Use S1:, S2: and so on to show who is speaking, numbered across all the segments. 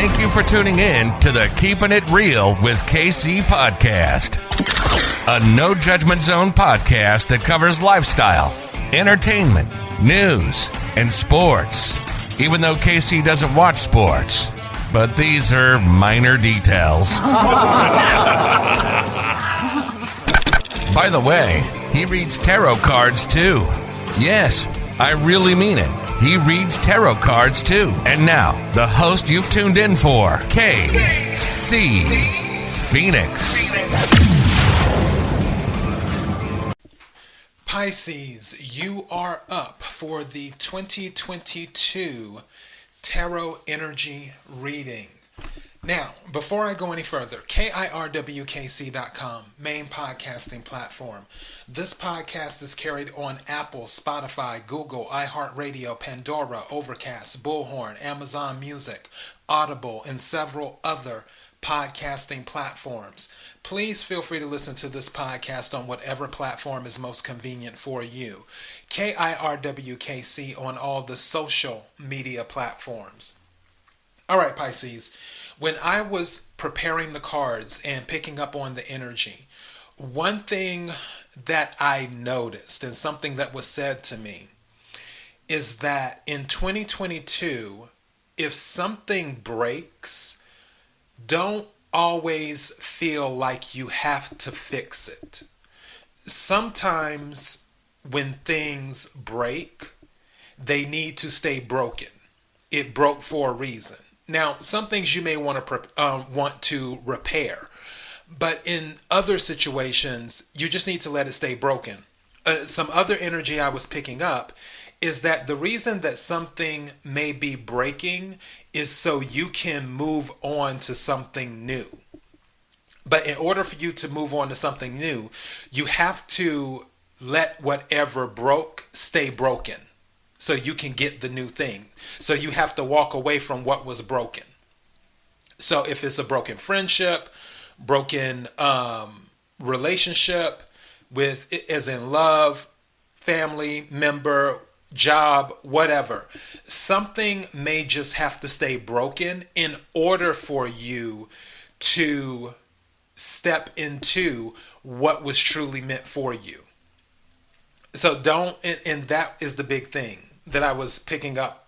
S1: Thank you for tuning in to the Keeping It Real with KC podcast, a no judgment zone podcast that covers lifestyle, entertainment, news, and sports. Even though KC doesn't watch sports, but these are minor details. By the way, he reads tarot cards too. Yes, I really mean it. He reads tarot cards too. And now, the host you've tuned in for, KC Phoenix.
S2: Pisces, you are up for the 2022 Tarot Energy Reading. Now, before I go any further, kirwkc.com, main podcasting platform. This podcast is carried on Apple, Spotify, Google, iHeartRadio, Pandora, Overcast, Bullhorn, Amazon Music, Audible, and several other podcasting platforms. Please feel free to listen to this podcast on whatever platform is most convenient for you. KIRWKC on all the social media platforms. All right, Pisces. When I was preparing the cards and picking up on the energy, one thing that I noticed and something that was said to me is that in 2022, if something breaks, don't always feel like you have to fix it. Sometimes when things break, they need to stay broken. It broke for a reason. Now, some things you may want to repair, but in other situations, you just need to let it stay broken. Some other energy I was picking up is that the reason that something may be breaking is so you can move on to something new. But in order for you to move on to something new, you have to let whatever broke stay broken so you can get the new thing. So you have to walk away from what was broken. So if it's a broken friendship, broken relationship with, as in love, family member, job, whatever, something may just have to stay broken in order for you to step into what was truly meant for you. So and that is the big thing that I was picking up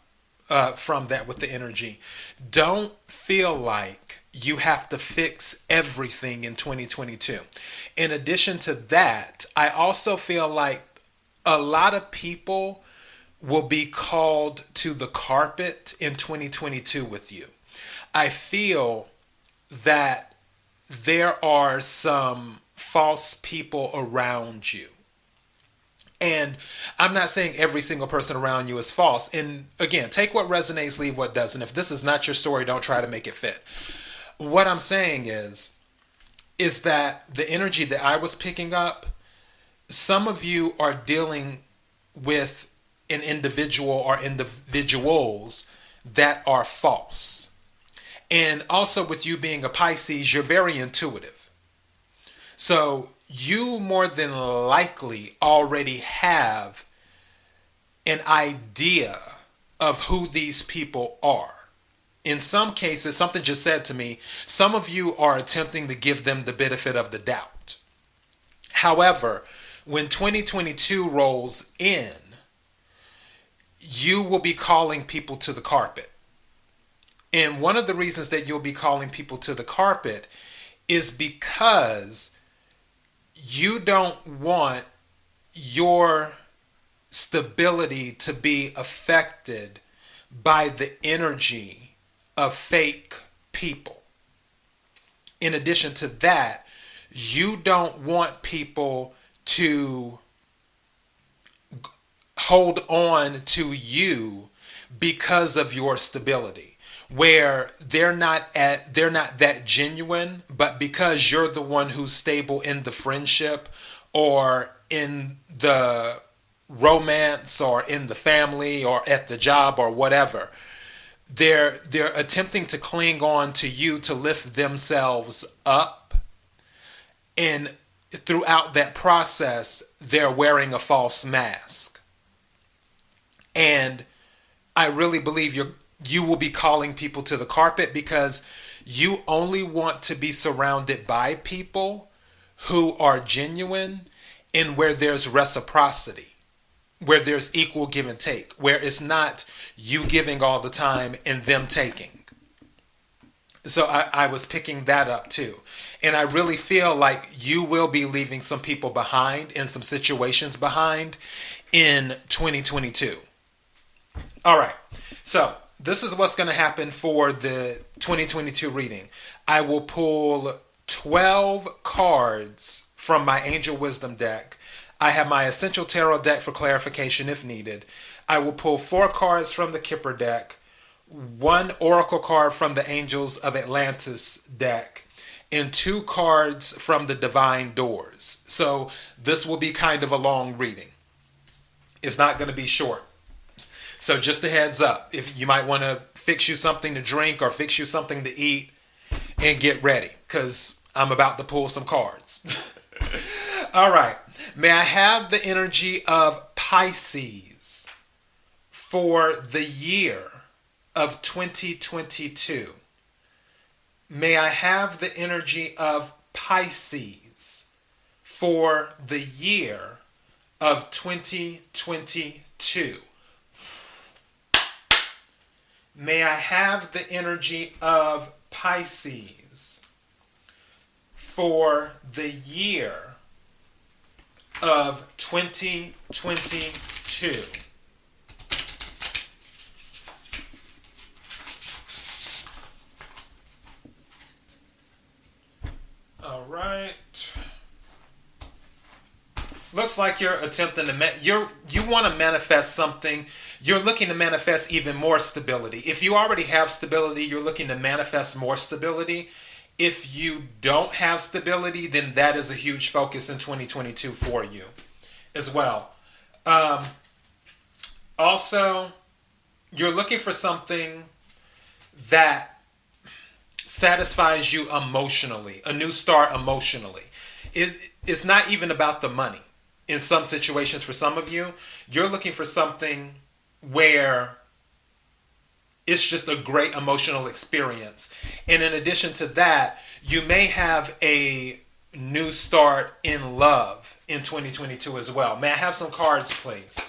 S2: from that with the energy. Don't feel like you have to fix everything in 2022. In addition to that, I also feel like a lot of people will be called to the carpet in 2022 with you. I feel that there are some false people around you. And I'm not saying every single person around you is false. And again, take what resonates, leave what doesn't. If this is not your story, don't try to make it fit. What I'm saying is that the energy that I was picking up, some of you are dealing with an individual or individuals that are false. And also with you being a Pisces, you're very intuitive. So you more than likely already have an idea of who these people are. In some cases, something just said to me, some of you are attempting to give them the benefit of the doubt. However, when 2022 rolls in, you will be calling people to the carpet. And one of the reasons that you'll be calling people to the carpet is because you don't want your stability to be affected by the energy of fake people. In addition to that, you don't want people to hold on to you because of your stability, where they're not that genuine, but because you're the one who's stable in the friendship or in the romance or in the family or at the job or whatever, they're attempting to cling on to you to lift themselves up, and throughout that process they're wearing a false mask. And I really believe you will be calling people to the carpet because you only want to be surrounded by people who are genuine and where there's reciprocity, where there's equal give and take, where it's not you giving all the time and them taking. So I was picking that up too. And I really feel like you will be leaving some people behind and some situations behind in 2022. All right. So this is what's going to happen for the 2022 reading. I will pull 12 cards from my Angel Wisdom deck. I have my Essential Tarot deck for clarification if needed. I will pull 4 cards from the Kipper deck, 1 Oracle card from the Angels of Atlantis deck, and 2 cards from the Divine Doors. So this will be kind of a long reading. It's not going to be short. So just a heads up, if you might want to fix you something to drink or fix you something to eat and get ready, because I'm about to pull some cards. All right. May I have the energy of Pisces for the year of 2022? May I have the energy of Pisces for the year of 2022? May I have the energy of Pisces for the year of 2022? All right. Looks like you're attempting to you want to manifest something. You're looking to manifest even more stability. If you already have stability, you're looking to manifest more stability. If you don't have stability, then that is a huge focus in 2022 for you as well. Also, you're looking for something that satisfies you emotionally, a new start emotionally. It's not even about the money. In some situations, for some of you, you're looking for something where it's just a great emotional experience. And in addition to that, you may have a new start in love in 2022 as well. May I have some cards, please?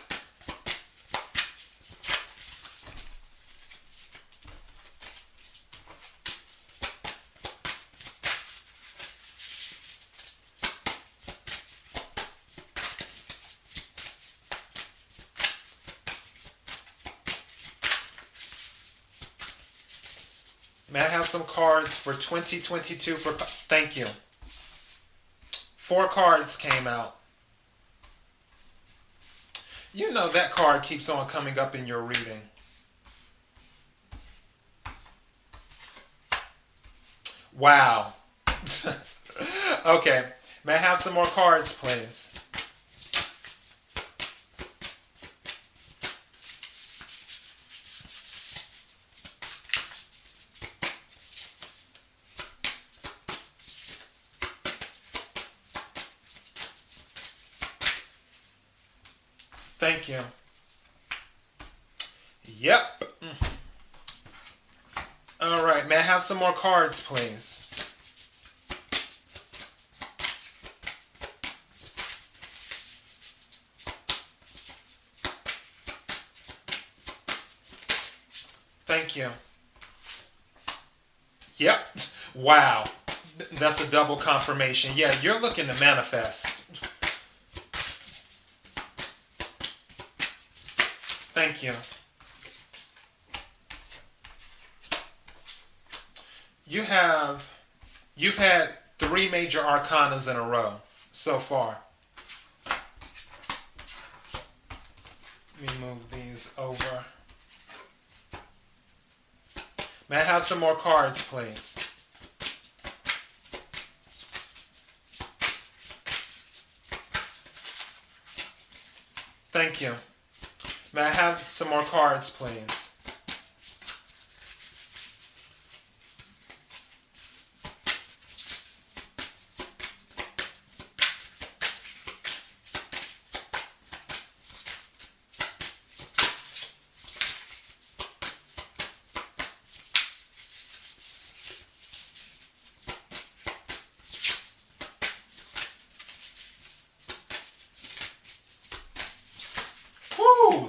S2: May I have some cards for 2022 for... Thank you. 4 cards came out. You know that card keeps on coming up in your reading. Wow. Okay. May I have some more cards, please? Thank you. Yep. All right. May I have some more cards, please? Thank you. Yep. Wow. That's a double confirmation. Yeah, you're looking to manifest. Thank you. You've had 3 major arcanas in a row so far. Let me move these over. May I have some more cards, please? Thank you. May I have some more cards, please?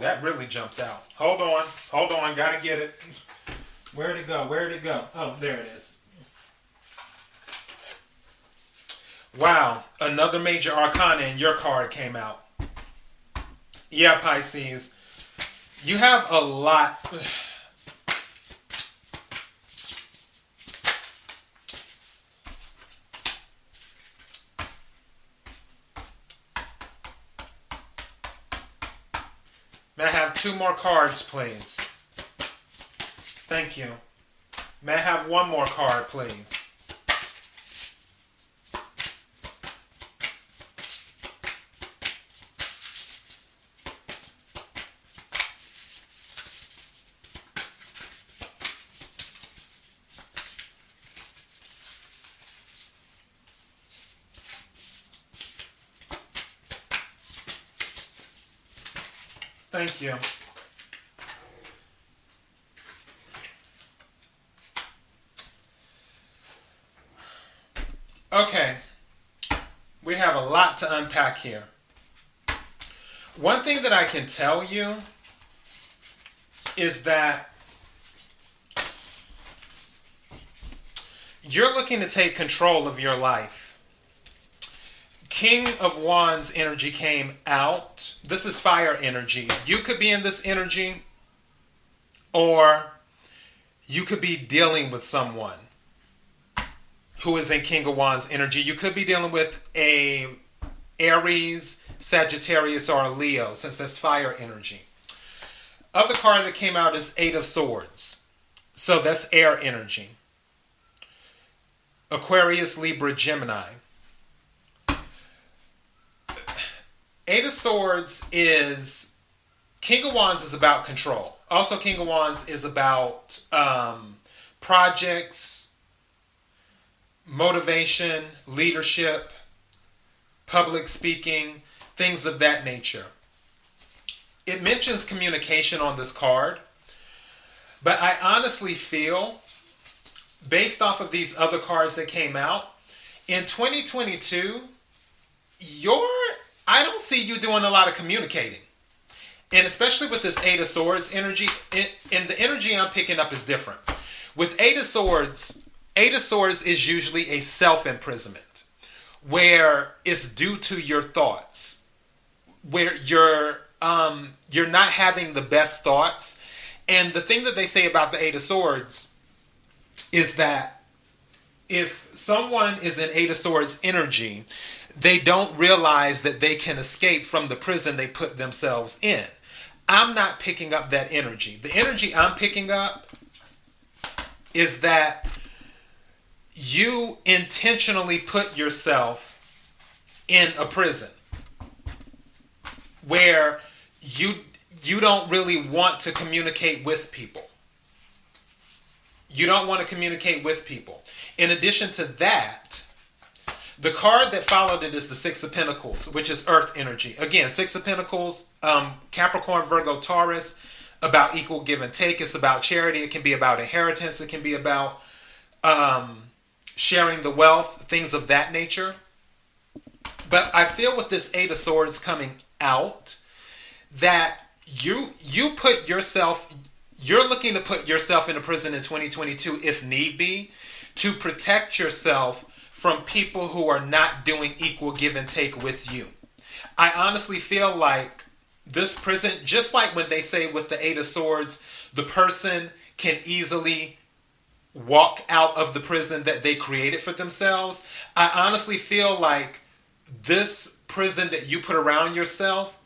S2: that really jumped out. Hold on, gotta get it. Where'd it go? Oh, there it is. Wow, another major arcana in your card came out. Yeah, Pisces, you have a lot. May I have 2 more cards, please? Thank you. May I have 1 more card, please? Thank you. Okay. We have a lot to unpack here. One thing that I can tell you is that you're looking to take control of your life. King of Wands energy came out. This is fire energy. You could be in this energy, or you could be dealing with someone who is in King of Wands energy. You could be dealing with a Aries, Sagittarius, or a Leo, since that's fire energy. Other card that came out is 8 of Swords. So that's air energy. Aquarius, Libra, Gemini. 8 of Swords is... King of Wands is about control. Also, King of Wands is about projects, motivation, leadership, public speaking, things of that nature. It mentions communication on this card, but I honestly feel, based off of these other cards that came out, in 2022, I don't see you doing a lot of communicating. And especially with this 8 of Swords energy, and the energy I'm picking up is different. With 8 of Swords is usually a self-imprisonment, where it's due to your thoughts, where you're not having the best thoughts. And the thing that they say about the 8 of Swords is that if someone is in 8 of Swords energy, they don't realize that they can escape from the prison they put themselves in. I'm not picking up that energy. The energy I'm picking up is that you intentionally put yourself in a prison where you don't really want to communicate with people. You don't want to communicate with people. In addition to that, the card that followed it is the 6 of Pentacles, which is earth energy. Again, 6 of Pentacles, Capricorn, Virgo, Taurus, about equal give and take. It's about charity. It can be about inheritance. It can be about sharing the wealth, things of that nature. But I feel with this 8 of Swords coming out, that you're looking to put yourself in a prison in 2022, if need be, to protect yourself from people who are not doing equal give and take with you. I honestly feel like this prison, just like when they say with the 8 of Swords, the person can easily walk out of the prison that they created for themselves. I honestly feel like this prison that you put around yourself,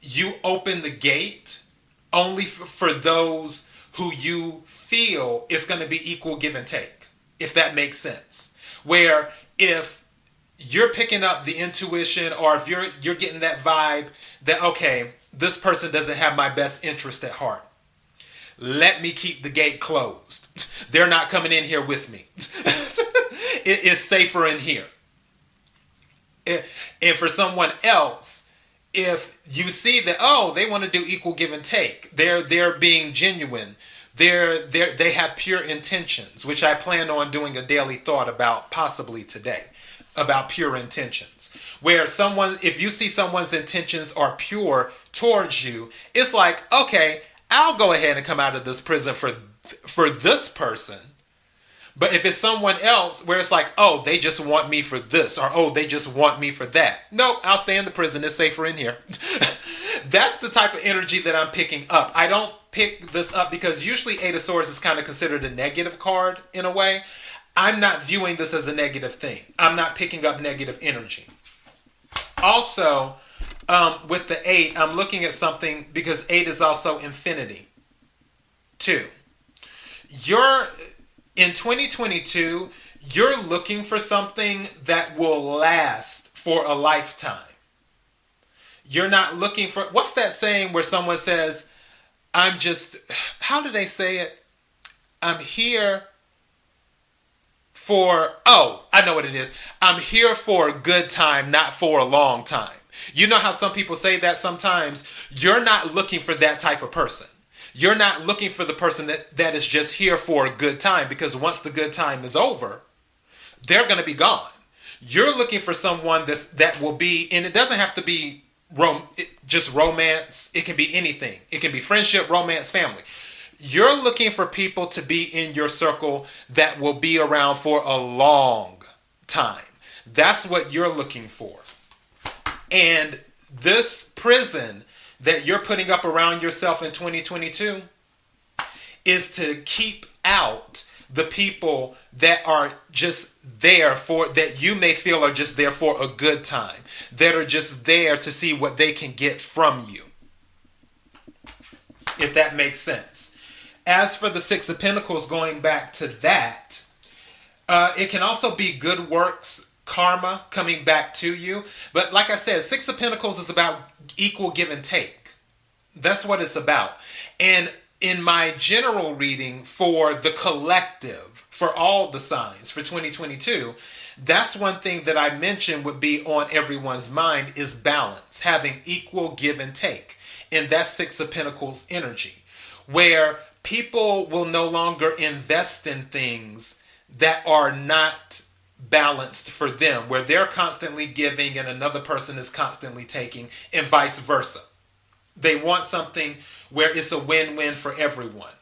S2: you open the gate only for those who you feel is going to be equal give and take, if that makes sense. Where if you're picking up the intuition, or if you're getting that vibe that, okay, this person doesn't have my best interest at heart, let me keep the gate closed. They're not coming in here with me. It is safer in here. And for someone else, if you see that, oh, they want to do equal give and take, they're being genuine, they have pure intentions, which I plan on doing a daily thought about possibly today, about pure intentions. Where if you see someone's intentions are pure towards you, it's like, okay, I'll go ahead and come out of this prison for this person. But if it's someone else where it's like, oh, they just want me for this, or oh, they just want me for that. Nope, I'll stay in the prison. It's safer in here. That's the type of energy that I'm picking up. I don't pick this up because usually Eight of Swords is kind of considered a negative card in a way. I'm not viewing this as a negative thing. I'm not picking up negative energy. Also, with the 8, I'm looking at something because 8 is also infinity. 2. In 2022, you're looking for something that will last for a lifetime. You're not looking for, what's that saying where someone says, how do they say it? I'm here for, I know what it is. I'm here for a good time, not for a long time. You know how some people say that sometimes? You're not looking for that type of person. You're not looking for the person that is just here for a good time, because once the good time is over, they're going to be gone. You're looking for someone that will be, and it doesn't have to be just romance. It can be anything. It can be friendship, romance, family. You're looking for people to be in your circle that will be around for a long time. That's what you're looking for. And this prison that you're putting up around yourself in 2022 is to keep out the people that are just there for, that you may feel are just there for a good time, that are just there to see what they can get from you, if that makes sense. As for the 6 of Pentacles, going back to that, it can also be good works, karma coming back to you. But like I said, 6 of Pentacles is about equal give and take. That's what it's about. And in my general reading for the collective, for all the signs for 2022, that's one thing that I mentioned would be on everyone's mind is balance, having equal give and take. And that's 6 of Pentacles energy, where people will no longer invest in things that are not balanced for them, where they're constantly giving and another person is constantly taking, and vice versa. They want something where it's a win-win for everyone.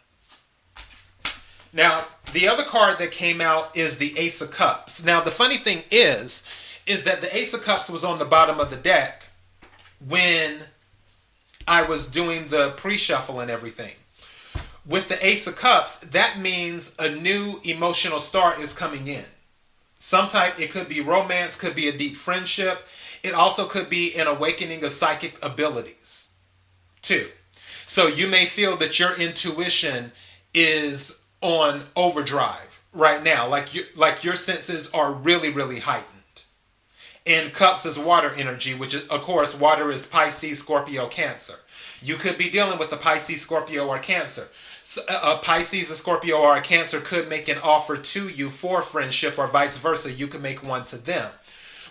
S2: Now, the other card that came out is the Ace of Cups. Now, the funny thing is that the Ace of Cups was on the bottom of the deck when I was doing the pre-shuffle and everything. With the Ace of Cups, that means a new emotional start is coming in. Some type, it could be romance, could be a deep friendship. It also could be an awakening of psychic abilities, too. So you may feel that your intuition is on overdrive right now, like your senses are really, really heightened. And Cups is water energy, which is, of course, water is Pisces, Scorpio, Cancer. You could be dealing with a Pisces, Scorpio, or Cancer. So a Pisces, a Scorpio, or a Cancer could make an offer to you for friendship, or vice versa. You could make one to them.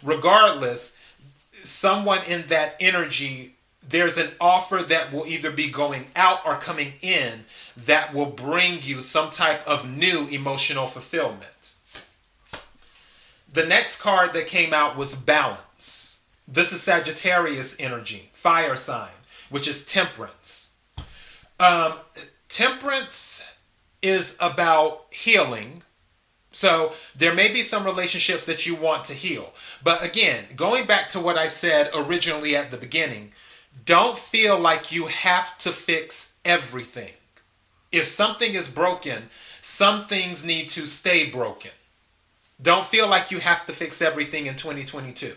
S2: Regardless, someone in that energy, there's an offer that will either be going out or coming in that will bring you some type of new emotional fulfillment. The next card that came out was Balance. This is Sagittarius energy, fire sign, which is Temperance. Temperance is about healing. So there may be some relationships that you want to heal. But again, going back to what I said originally at the beginning, don't feel like you have to fix everything. If something is broken, some things need to stay broken. Don't feel like you have to fix everything in 2022.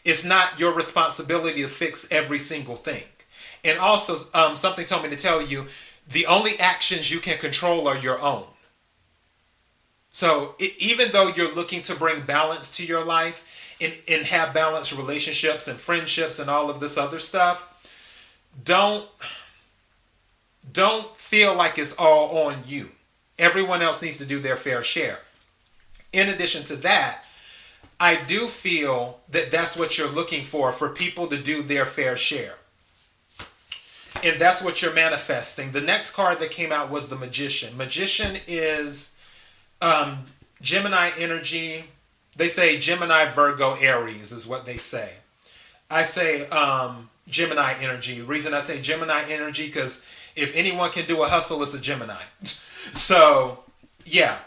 S2: It's not your responsibility to fix every single thing. And also, something told me to tell you, the only actions you can control are your own. So even though you're looking to bring balance to your life and have balanced relationships and friendships and all of this other stuff, don't feel like it's all on you. Everyone else needs to do their fair share. In addition to that, I do feel that that's what you're looking for people to do their fair share. And that's what you're manifesting. The next card that came out was the Magician. Magician is Gemini energy. They say Gemini, Virgo, Aries is what they say. I say Gemini energy. The reason I say Gemini energy, because if anyone can do a hustle, it's a Gemini. So, yeah.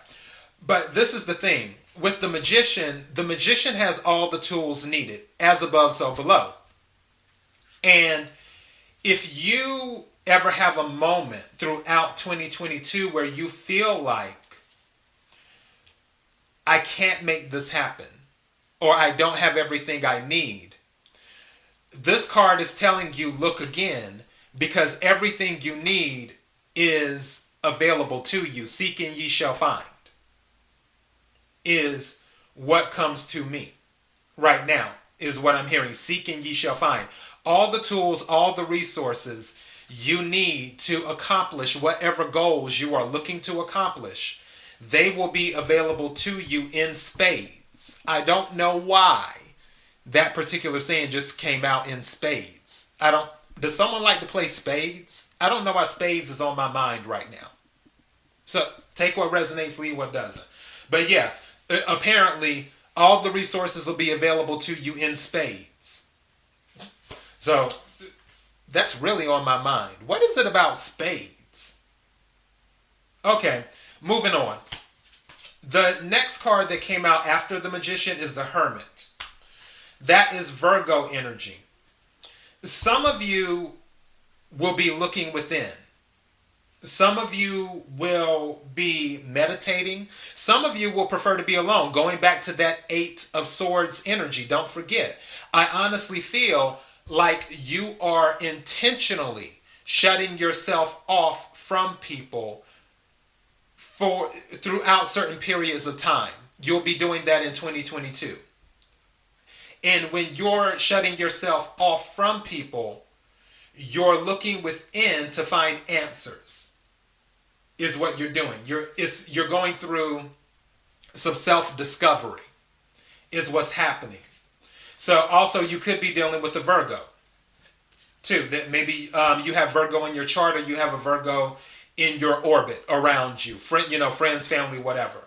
S2: But this is the thing. With the magician has all the tools needed. As above, so below. And if you ever have a moment throughout 2022 where you feel like, I can't make this happen, or I don't have everything I need, this card is telling you, look again, because everything you need is available to you. Seek and ye shall find is what comes to me right now, is what I'm hearing. Seek and ye shall find. All the tools, all the resources you need to accomplish whatever goals you are looking to accomplish, they will be available to you in spades. I don't know why that particular saying just came out in spades. Does someone like to play spades? I don't know why spades is on my mind right now. So take what resonates, leave what doesn't. But yeah, apparently all the resources will be available to you in spades. So that's really on my mind. What is it about spades? Okay, moving on. The next card that came out after the Magician is the Hermit. That is Virgo energy. Some of you will be looking within. Some of you will be meditating. Some of you will prefer to be alone. Going back to that Eight of Swords energy, don't forget. I honestly feel like you are intentionally shutting yourself off from people throughout certain periods of time. You'll be doing that in 2022. And when you're shutting yourself off from people, you're looking within to find answers, is what you're doing. You're going through some self-discovery, is what's happening. So also you could be dealing with the Virgo too. That maybe you have Virgo in your chart, or you have a Virgo in your orbit around you, friends, family, whatever.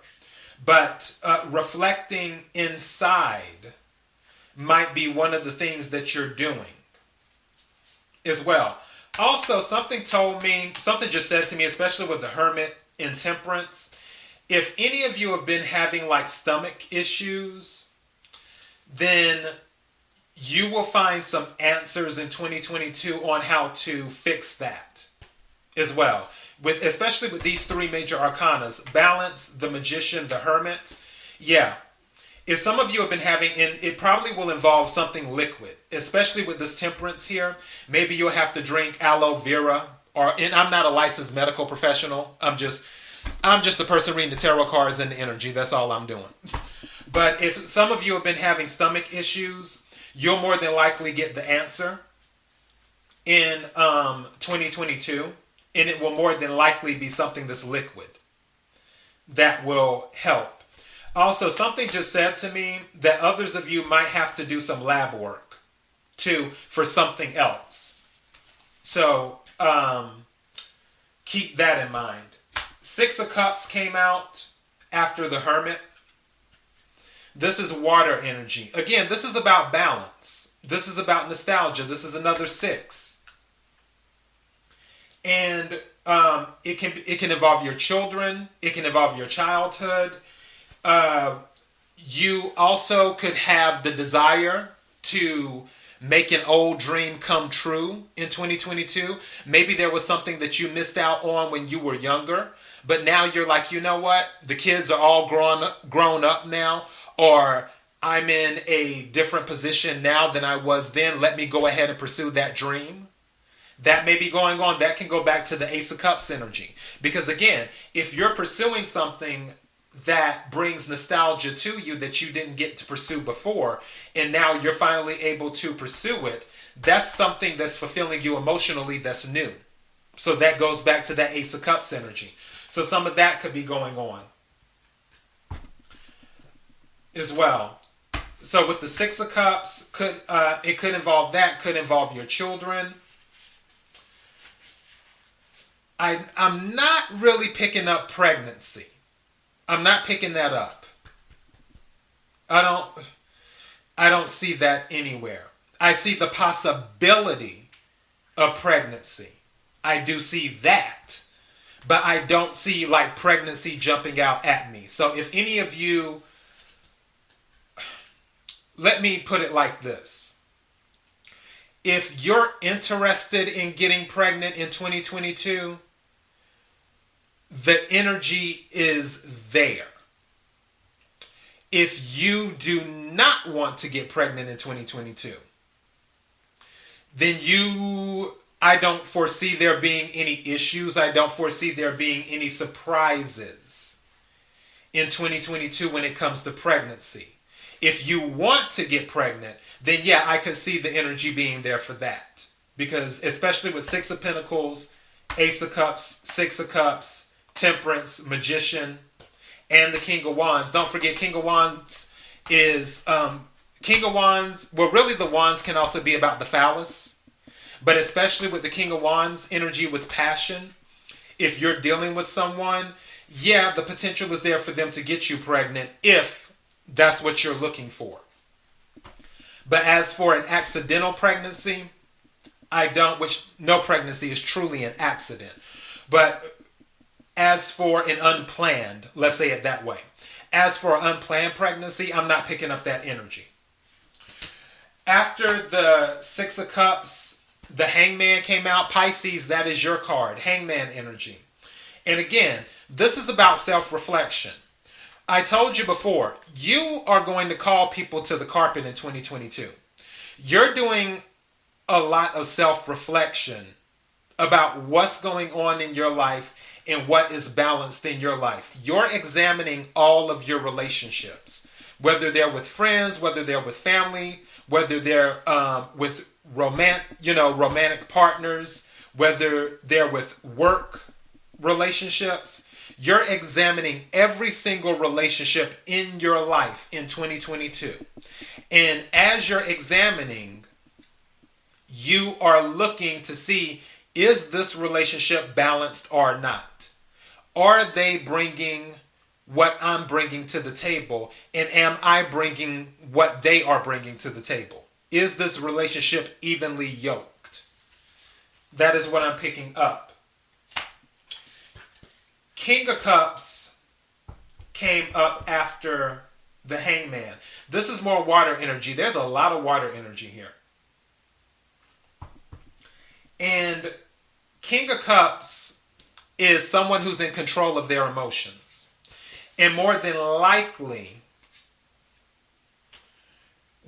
S2: But reflecting inside might be one of the things that you're doing as well. Also, something just said to me, especially with the Hermit in Temperance, if any of you have been having like stomach issues, then you will find some answers in 2022 on how to fix that as well. Especially with these three major arcanas: Balance, the Magician, the Hermit. Yeah. If some of you have been having, and it probably will involve something liquid, especially with this Temperance here, maybe you'll have to drink aloe vera, and I'm not a licensed medical professional. I'm just the person reading the tarot cards and the energy. That's all I'm doing. But if some of you have been having stomach issues, you'll more than likely get the answer in 2022. And it will more than likely be something that's liquid that will help. Also, something just said to me that others of you might have to do some lab work too for something else. So keep that in mind. Six of Cups came out after the Hermit. This is water energy. Again, this is about balance. This is about nostalgia. This is another six. And it can involve your children. It can involve your childhood. You also could have the desire to make an old dream come true in 2022. Maybe there was something that you missed out on when you were younger, but now you're like, you know what? The kids are all grown up now, or I'm in a different position now than I was then. Let me go ahead and pursue that dream. That may be going on. That can go back to the Ace of Cups energy. Because again, if you're pursuing something that brings nostalgia to you that you didn't get to pursue before, and now you're finally able to pursue it, that's something that's fulfilling you emotionally that's new. So that goes back to that Ace of Cups energy. So some of that could be going on as well. So with the Six of Cups, it could involve that, could involve your children. I'm not really picking up pregnancy. I'm not picking that up. I don't see that anywhere. I see the possibility of pregnancy. I do see that. But I don't see like pregnancy jumping out at me. So if any of you, let me put it like this. If you're interested in getting pregnant in 2022, the energy is there. If you do not want to get pregnant in 2022, then I don't foresee there being any issues. I don't foresee there being any surprises in 2022 when it comes to pregnancy. If you want to get pregnant, then yeah, I could see the energy being there for that. Because especially with Six of Pentacles, Ace of Cups, Six of Cups, Temperance, Magician, and the King of Wands. Don't forget, King of Wands is... King of Wands, well, really the Wands can also be about the phallus. But especially with the King of Wands energy with passion, if you're dealing with someone, yeah, the potential is there for them to get you pregnant if that's what you're looking for. But as for an accidental pregnancy, no pregnancy is truly an accident. But as for an unplanned, let's say it that way. As for an unplanned pregnancy, I'm not picking up that energy. After the Six of Cups, the Hangman came out. Pisces, that is your card. Hangman energy. And again, this is about self-reflection. I told you before, you are going to call people to the carpet in 2022. You're doing a lot of self-reflection about what's going on in your life and what is balanced in your life. You're examining all of your relationships, whether they're with friends, whether they're with family, whether they're with romantic partners, whether they're with work relationships. You're examining every single relationship in your life in 2022. And as you're examining, you are looking to see, is this relationship balanced or not? Are they bringing what I'm bringing to the table? And am I bringing what they are bringing to the table? Is this relationship evenly yoked? That is what I'm picking up. King of Cups came up after the Hangman. This is more water energy. There's a lot of water energy here. And King of Cups is someone who's in control of their emotions. And more than likely,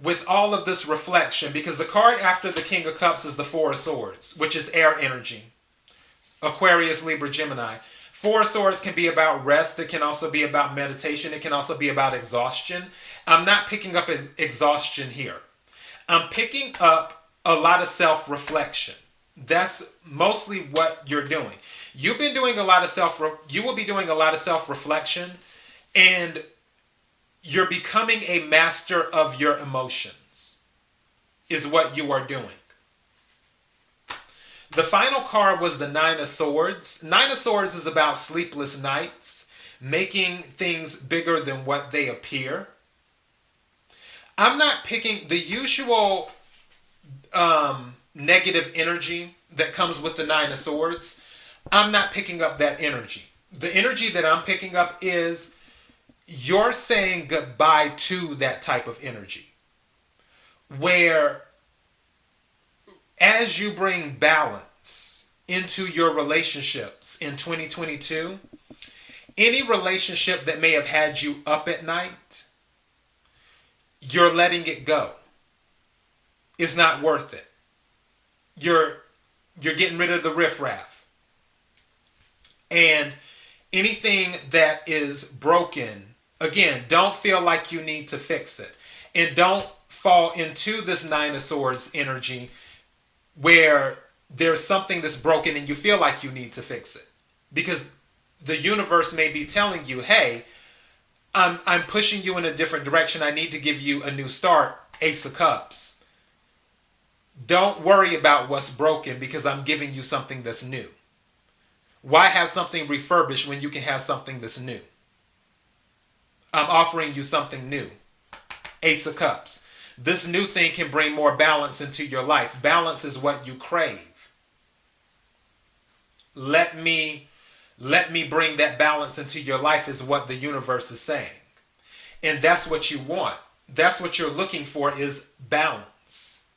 S2: with all of this reflection, because the card after the King of Cups is the Four of Swords, which is air energy. Aquarius, Libra, Gemini. Four of Swords can be about rest. It can also be about meditation. It can also be about exhaustion. I'm not picking up exhaustion here. I'm picking up a lot of self-reflection. That's mostly what you're doing. You've been doing a lot of you will be doing a lot of self-reflection, and you're becoming a master of your emotions, is what you are doing. The final card was the Nine of Swords. Nine of Swords is about sleepless nights, making things bigger than what they appear. I'm not picking the usual negative energy that comes with the Nine of Swords. I'm not picking up that energy. The energy that I'm picking up is you're saying goodbye to that type of energy. Where as you bring balance into your relationships in 2022, any relationship that may have had you up at night, you're letting it go. It's not worth it. You're getting rid of the riffraff. And anything that is broken, again, don't feel like you need to fix it. And don't fall into this Nine of Swords energy where there's something that's broken and you feel like you need to fix it. Because the universe may be telling you, hey, I'm pushing you in a different direction. I need to give you a new start. Ace of Cups. Don't worry about what's broken because I'm giving you something that's new. Why have something refurbished when you can have something that's new? I'm offering you something new. Ace of Cups. this new thing can bring more balance into your life. Balance is what you crave. Let me bring that balance into your life is what the universe is saying. And that's what you want. That's what you're looking for, is balance.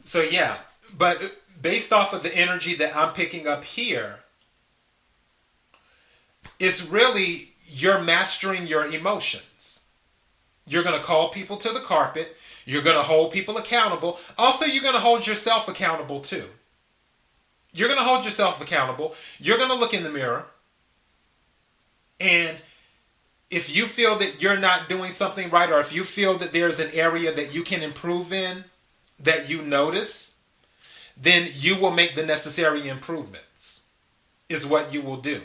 S2: So yeah, but based off of the energy that I'm picking up here, it's really you're mastering your emotions. You're going to call people to the carpet. You're going to hold people accountable. Also, you're going to hold yourself accountable too. You're going to hold yourself accountable. You're going to look in the mirror. And if you feel that you're not doing something right, or if you feel that there's an area that you can improve in, that you notice, then you will make the necessary improvements, is what you will do.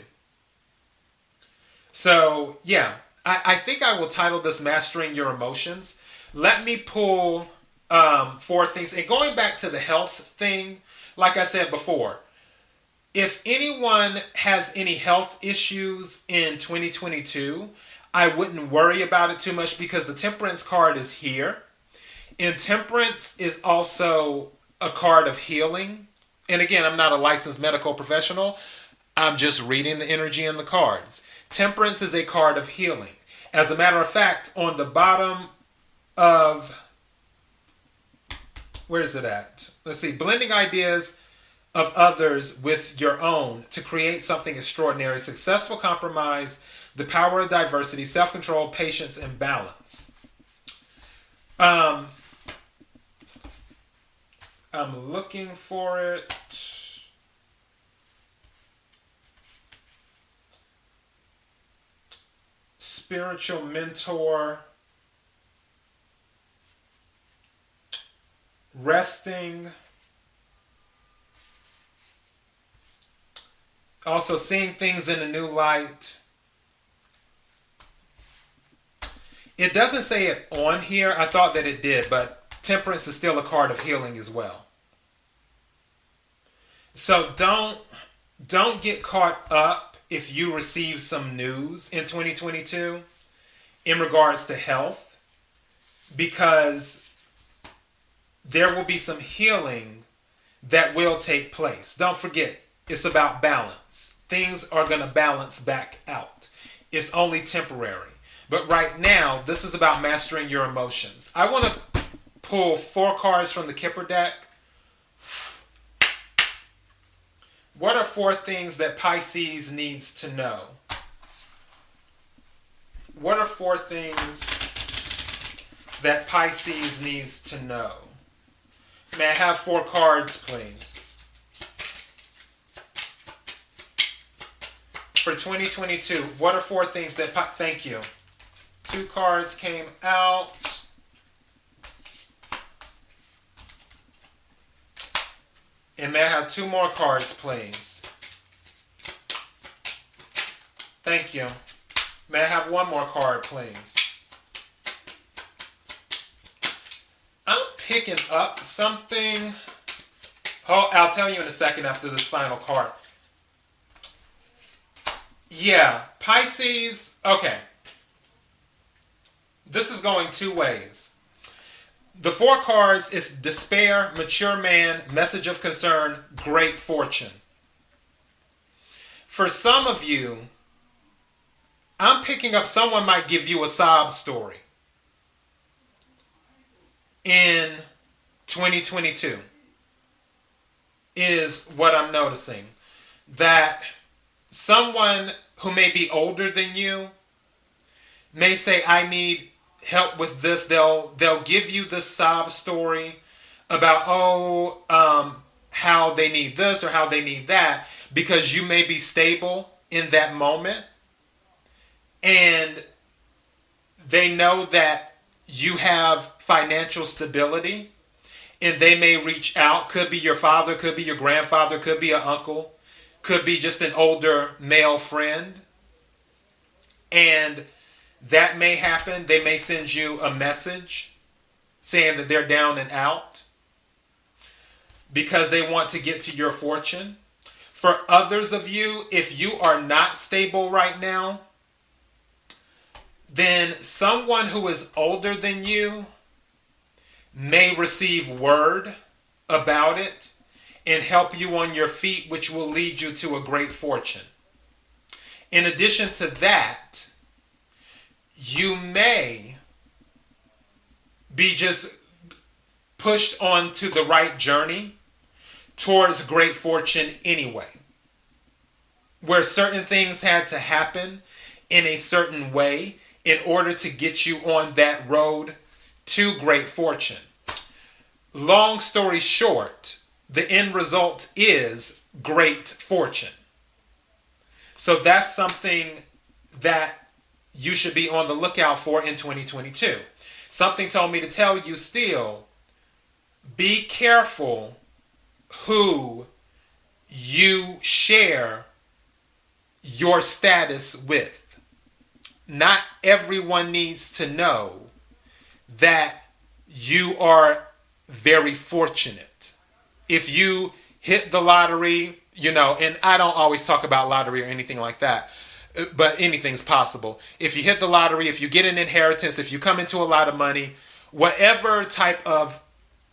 S2: So, yeah, I think I will title this Mastering Your Emotions. Let me pull 4 things. And going back to the health thing, like I said before, if anyone has any health issues in 2022, I wouldn't worry about it too much, because the Temperance card is here. And Temperance is also a card of healing. And again, I'm not a licensed medical professional. I'm just reading the energy in the cards. Temperance is a card of healing. As a matter of fact, on the bottom of, where is it at? Let's see, blending ideas of others with your own to create something extraordinary, successful compromise, the power of diversity, self-control, patience, and balance. I'm looking for it. Spiritual mentor. Resting. Also seeing things in a new light. It doesn't say it on here. I thought that it did, but Temperance is still a card of healing as well. So don't get caught up if you receive some news in 2022 in regards to health, because there will be some healing that will take place. Don't forget, it's about balance. Things are going to balance back out. It's only temporary. But right now, this is about mastering your emotions. I want to pull 4 cards from the Kipper deck. What are 4 things that Pisces needs to know? What are 4 things that Pisces needs to know? May I have 4 cards, please? For 2022, what are 4 things that... Thank you. 2 cards came out. And may I have 2 more cards, please? Thank you. May I have 1 more card, please? I'm picking up something. Oh, I'll tell you in a second after this final card. Yeah, Pisces. Okay. This is going 2 ways. The 4 cards is despair, mature man, message of concern, great fortune. For some of you, I'm picking up someone might give you a sob story in 2022 is what I'm noticing. That someone who may be older than you may say, I need help with this. They'll give you this sob story about how they need this or how they need that, because you may be stable in that moment and they know that you have financial stability, and they may reach out. Could be your father, could be your grandfather, could be an uncle, could be just an older male friend, and that may happen. They may send you a message saying that they're down and out because they want to get to your fortune. For others of you, if you are not stable right now, then someone who is older than you may receive word about it and help you on your feet, which will lead you to a great fortune. In addition to that, you may be just pushed onto the right journey towards great fortune anyway, where certain things had to happen in a certain way in order to get you on that road to great fortune. Long story short, the end result is great fortune. So that's something that you should be on the lookout for in 2022. Something told me to tell you still, be careful who you share your status with. Not everyone needs to know that you are very fortunate. If you hit the lottery, and I don't always talk about lottery or anything like that, but anything's possible. If you hit the lottery, if you get an inheritance, if you come into a lot of money, whatever type of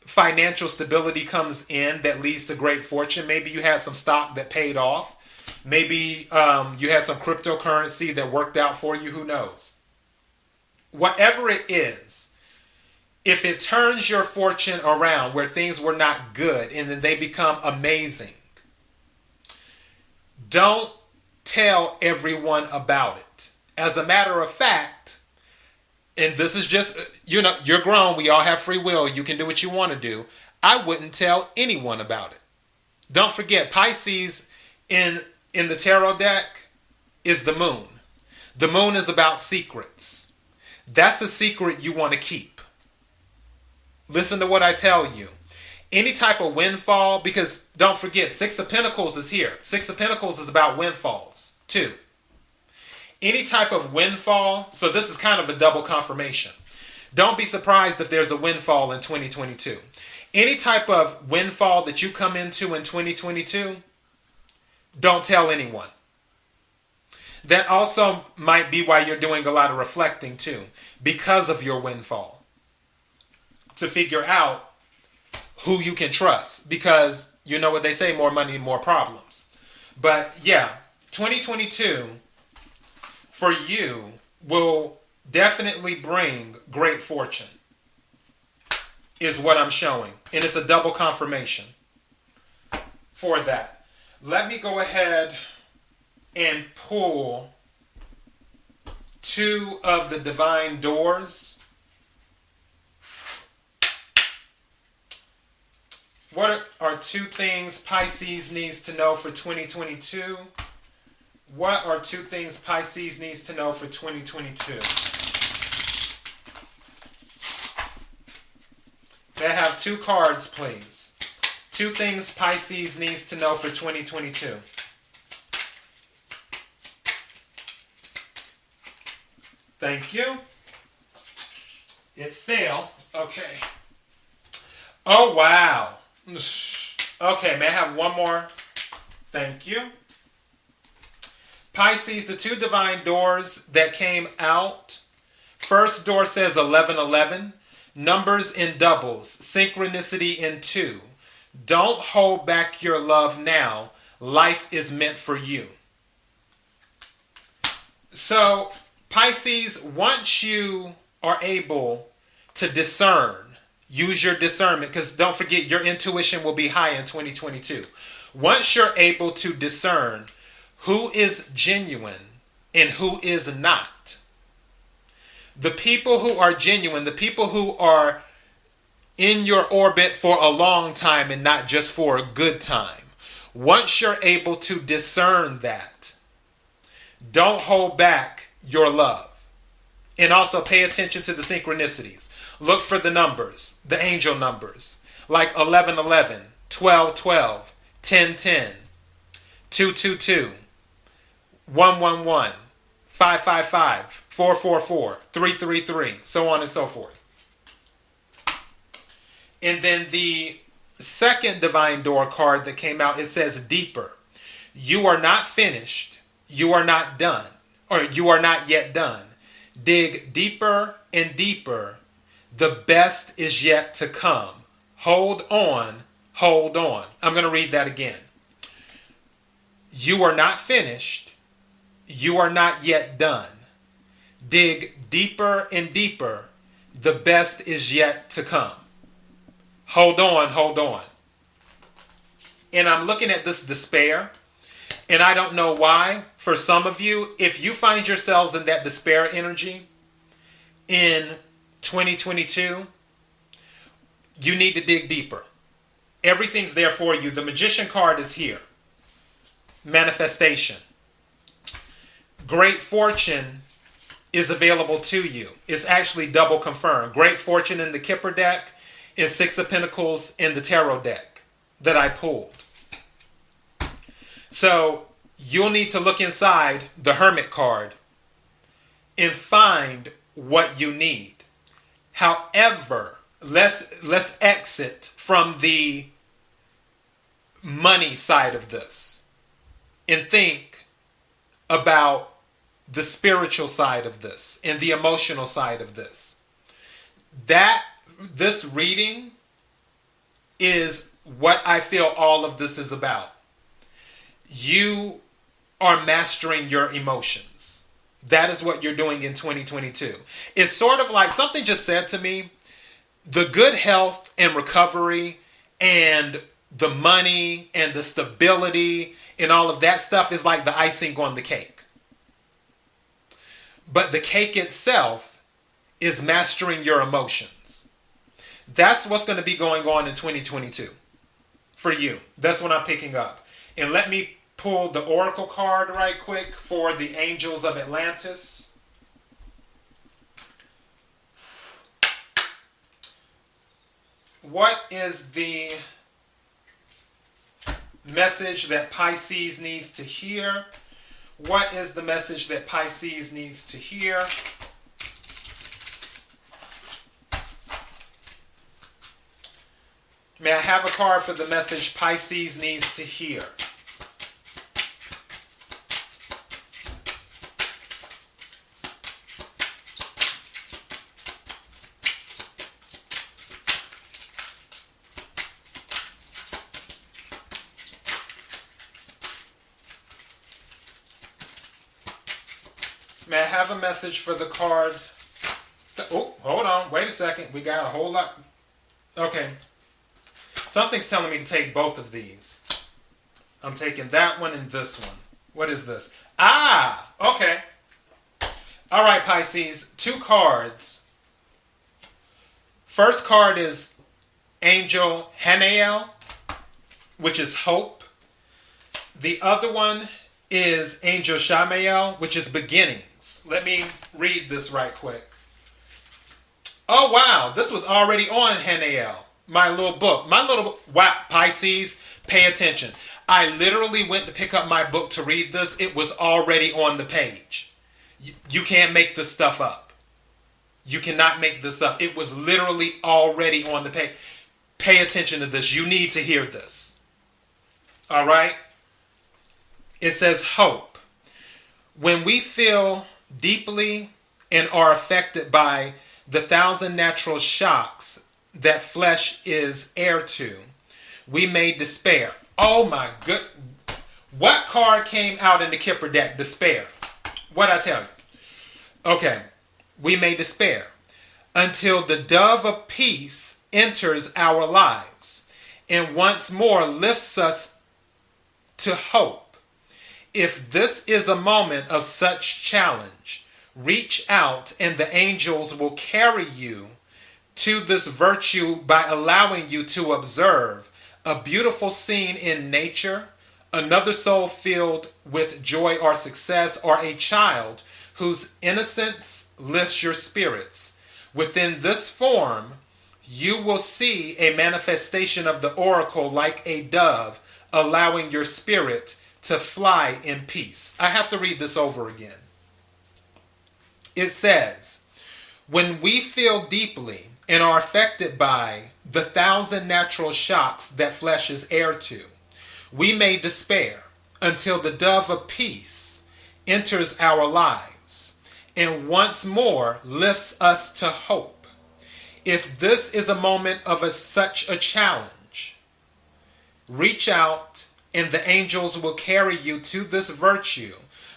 S2: financial stability comes in that leads to great fortune, maybe you had some stock that paid off, maybe you had some cryptocurrency that worked out for you, who knows? Whatever it is, if it turns your fortune around where things were not good and then they become amazing, don't tell everyone about it. As a matter of fact, and this is just, you're grown, we all have free will, you can do what you want to do. I wouldn't tell anyone about it. Don't forget, Pisces in the tarot deck is the moon. The moon is about secrets. That's a secret you want to keep. Listen to what I tell you. Any type of windfall, because don't forget, Six of Pentacles is here. Six of Pentacles is about windfalls too. Any type of windfall, so this is kind of a double confirmation. Don't be surprised if there's a windfall in 2022. Any type of windfall that you come into in 2022, don't tell anyone. That also might be why you're doing a lot of reflecting too, because of your windfall. To figure out who you can trust, because you know what they say, more money, more problems. But yeah, 2022 for you will definitely bring great fortune, is what I'm showing. And it's a double confirmation for that. Let me go ahead and pull two of the divine doors. What are two things Pisces needs to know for 2022? What are two things Pisces needs to know for 2022? May I have two cards, please? Two things Pisces needs to know for 2022. Thank you. It failed. Okay. Oh, wow. Okay, may I have one more? Thank you. Pisces, the two divine doors that came out. First door says 1111. Numbers in doubles. Synchronicity in 2. Don't hold back your love now. Life is meant for you. So, Pisces, once you are able to discern, use your discernment, because don't forget, your intuition will be high in 2022. Once you're able to discern who is genuine and who is not, the people who are genuine, the people who are in your orbit for a long time and not just for a good time, once you're able to discern that, don't hold back your love. And also pay attention to the synchronicities. Look for the numbers, the angel numbers, like 1111, 1212, 1010, 222, 111, 555, 444, 333, so on and so forth. And then the second divine door card that came out, it says deeper. You are not finished. You are not done. Or you are not yet done. Dig deeper and deeper. The best is yet to come. Hold on, hold on. I'm going to read that again. You are not finished. You are not yet done. Dig deeper and deeper. The best is yet to come. Hold on, hold on. And I'm looking at this despair, and I don't know why. For some of you, if you find yourselves in that despair energy in 2022, you need to dig deeper. Everything's there for you. The Magician card is here. Manifestation. Great fortune is available to you. It's actually double confirmed. Great fortune in the Kipper deck and Six of Pentacles in the Tarot deck that I pulled. So you'll need to look inside the Hermit card and find what you need. However, let's exit from the money side of this and think about the spiritual side of this and the emotional side of this. This reading is what I feel all of this is about. You are mastering your emotions. That is what you're doing in 2022. It's sort of like something just said to me, the good health and recovery and the money and the stability and all of that stuff is like the icing on the cake. But the cake itself is mastering your emotions. That's what's going to be going on in 2022 for you. That's what I'm picking up. And let me pull the Oracle card right quick for the Angels of Atlantis. What is the message that Pisces needs to hear? What is the message that Pisces needs to hear? May I have a card for the message Pisces needs to hear? May I have a message for the card? Oh, hold on. Wait a second. We got a whole lot. Okay. Something's telling me to take both of these. I'm taking that one and this one. What is this? Ah, okay. All right, Pisces. 2 cards. First card is Angel Hanael, which is hope. The other one is Angel Shamael, which is beginnings. Let me read this right quick. Oh, wow. This was already on Hanael, my little book. Wow, Pisces, pay attention. I literally went to pick up my book to read this. It was already on the page. You can't make this stuff up. You cannot make this up. It was literally already on the page. Pay attention to this. You need to hear this. All right? It says hope. When we feel deeply and are affected by the 1,000 natural shocks that flesh is heir to, we may despair. Oh my good. What card came out in the Kipper deck? Despair. What'd I tell you? Okay. We may despair until the dove of peace enters our lives and once more lifts us to hope. If this is a moment of such challenge, reach out and the angels will carry you to this virtue by allowing you to observe a beautiful scene in nature, another soul filled with joy or success, or a child whose innocence lifts your spirits. Within this form, you will see a manifestation of the oracle like a dove, allowing your spirit to fly in peace. I have to read this over again. It says, when we feel deeply and are affected by the 1,000 natural shocks that flesh is heir to, we may despair until the dove of peace enters our lives and once more lifts us to hope. If this is a moment of such a challenge, reach out and the angels will carry you to this virtue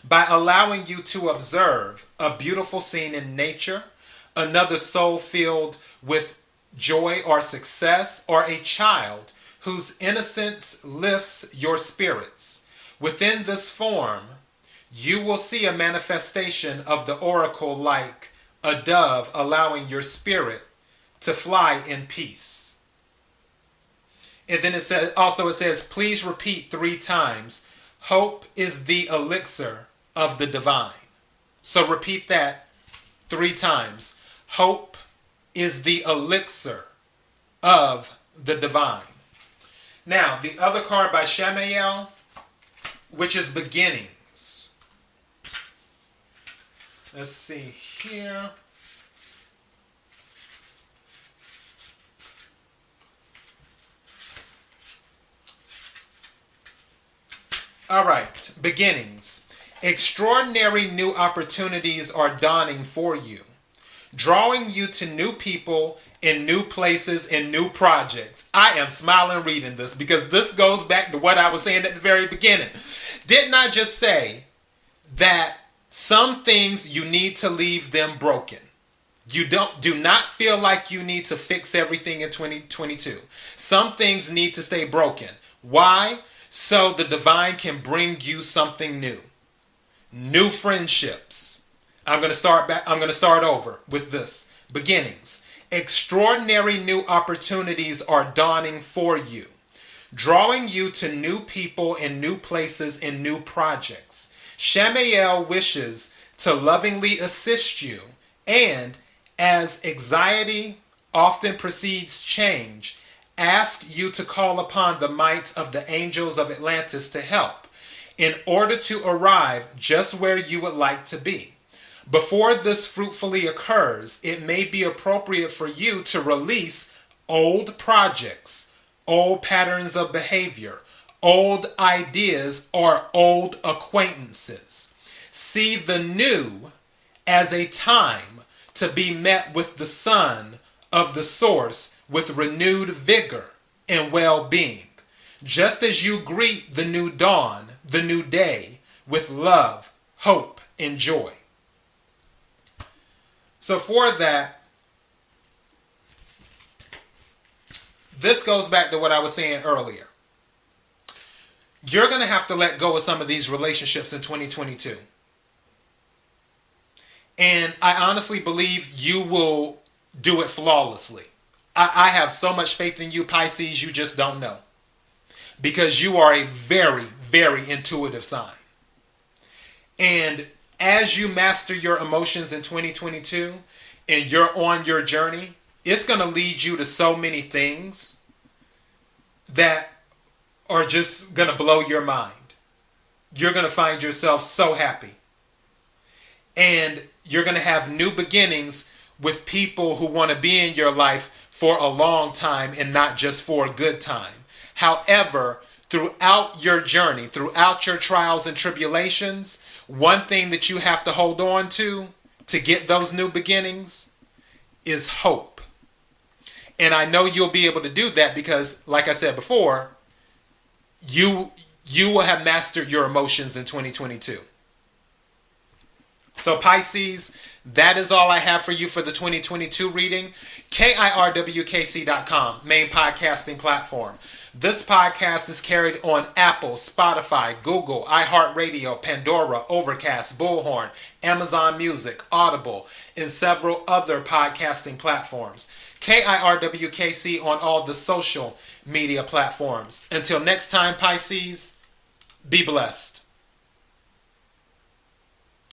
S2: by allowing you to observe a beautiful scene in nature, another soul filled with joy or success, or a child whose innocence lifts your spirits. Within this form, you will see a manifestation of the oracle like a dove allowing your spirit to fly in peace. And then it says, please repeat 3 times, hope is the elixir of the divine. So repeat that 3 times. Hope is the elixir of the divine. Now, the other card by Samael, which is beginnings. Let's see here. All right, beginnings. Extraordinary new opportunities are dawning for you, drawing you to new people in new places and new projects. I am smiling reading this because this goes back to what I was saying at the very beginning. Didn't I just say that some things you need to leave them broken? You do not feel like you need to fix everything in 2022. Some things need to stay broken. Why? So the divine can bring you something new. New friendships. I'm going to start over with this. Beginnings. Extraordinary new opportunities are dawning for you, drawing you to new people in new places and new projects. Samael wishes to lovingly assist you, and as anxiety often precedes change, ask you to call upon the might of the angels of Atlantis to help in order to arrive just where you would like to be. Before this fruitfully occurs, it may be appropriate for you to release old projects, old patterns of behavior, old ideas, or old acquaintances. See the new as a time to be met with the sun of the source with renewed vigor and well-being, just as you greet the new dawn, the new day, with love, hope, and joy. So for that, this goes back to what I was saying earlier. You're going to have to let go of some of these relationships in 2022. And I honestly believe you will do it flawlessly. I have so much faith in you, Pisces, you just don't know. Because you are a very, very intuitive sign. And as you master your emotions in 2022 and you're on your journey, it's going to lead you to so many things that are just going to blow your mind. You're going to find yourself so happy. And you're going to have new beginnings with people who want to be in your life for a long time and not just for a good time. However, throughout your journey, throughout your trials and tribulations, one thing that you have to hold on to get those new beginnings is hope. And I know you'll be able to do that because, like I said before, you will have mastered your emotions in 2022. So Pisces, that is all I have for you for the 2022 reading. kirwkc.com, main podcasting platform. This podcast is carried on Apple, Spotify, Google, iHeartRadio, Pandora, Overcast, Bullhorn, Amazon Music, Audible, and several other podcasting platforms. KIRWKC on all the social media platforms. Until next time, Pisces, be blessed.